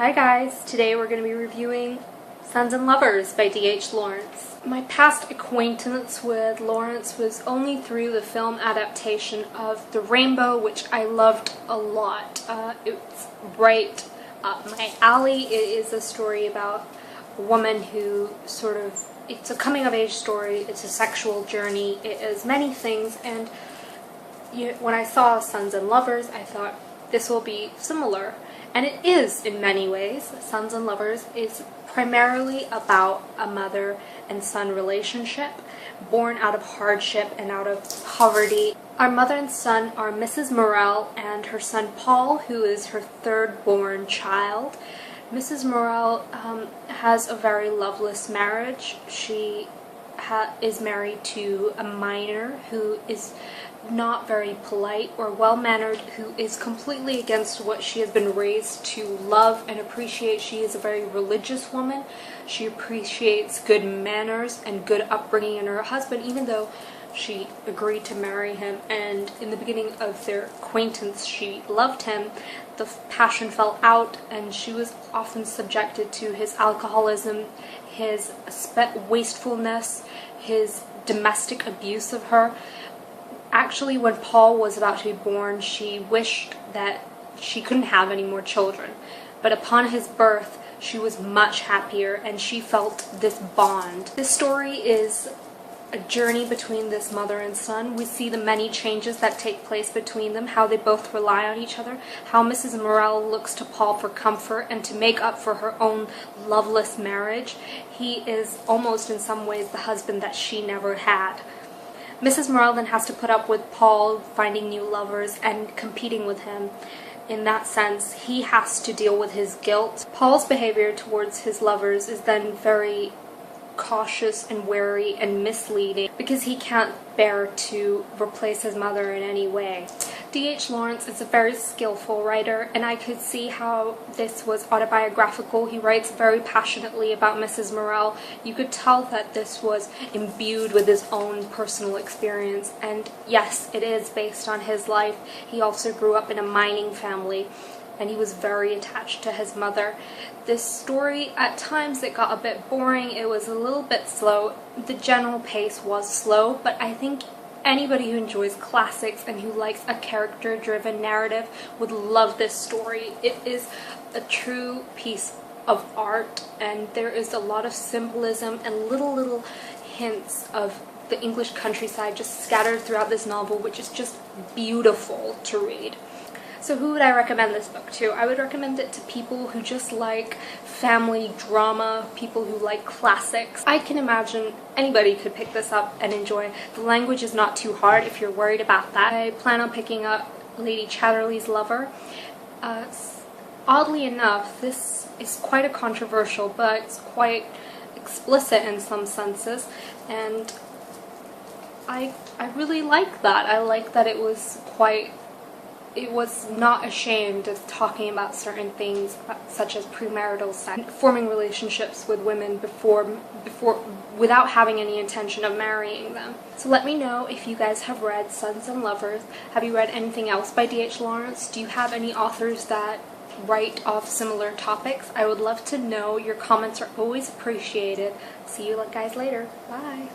Hi guys, today we're going to be reviewing Sons and Lovers by D.H. Lawrence. My past acquaintance with Lawrence was only through the film adaptation of The Rainbow, which I loved a lot. It's right up my alley. It is a story about a woman who it's a coming-of-age story, it's a sexual journey, it is many things, and when I saw Sons and Lovers, I thought this will be similar. And it is in many ways. Sons and Lovers is primarily about a mother and son relationship born out of hardship and out of poverty. Our mother and son are Mrs. Morel and her son Paul, who is her third-born child. Mrs. Morel has a very loveless marriage. She is married to a miner who is not very polite or well-mannered, who is completely against what she has been raised to love and appreciate. She is a very religious woman. She appreciates good manners and good upbringing in her husband, even though she agreed to marry him, and in the beginning of their acquaintance she loved him. The passion fell out and she was often subjected to his alcoholism, his wastefulness, his domestic abuse of her. Actually, when Paul was about to be born, she wished that she couldn't have any more children. But upon his birth, she was much happier and she felt this bond. This story is a journey between this mother and son. We see the many changes that take place between them, how they both rely on each other, how Mrs. Morel looks to Paul for comfort and to make up for her own loveless marriage. He is almost in some ways the husband that she never had. Mrs. Morel then has to put up with Paul finding new lovers and competing with him. In that sense, he has to deal with his guilt. Paul's behavior towards his lovers is then very cautious and wary and misleading because he can't bear to replace his mother in any way. D.H. Lawrence is a very skillful writer, and I could see how this was autobiographical. He writes very passionately about Mrs. Morel. You could tell that this was imbued with his own personal experience, and yes, it is based on his life. He also grew up in a mining family, and he was very attached to his mother. This story, at times it got a bit boring, it was a little bit slow. The general pace was slow, but I think anybody who enjoys classics and who likes a character-driven narrative would love this story. It is a true piece of art, and there is a lot of symbolism and little hints of the English countryside just scattered throughout this novel, which is just beautiful to read. So who would I recommend this book to? I would recommend it to people who just like family drama, people who like classics. I can imagine anybody could pick this up and enjoy. The language is not too hard if you're worried about that. I plan on picking up Lady Chatterley's Lover. Oddly enough, this is quite a controversial book. It's quite explicit in some senses, and I really like that. I like that it was not ashamed of talking about certain things, such as premarital sex, forming relationships with women without having any intention of marrying them. So let me know if you guys have read Sons and Lovers. Have you read anything else by D.H. Lawrence? Do you have any authors that write off similar topics? I would love to know. Your comments are always appreciated. See you guys later. Bye.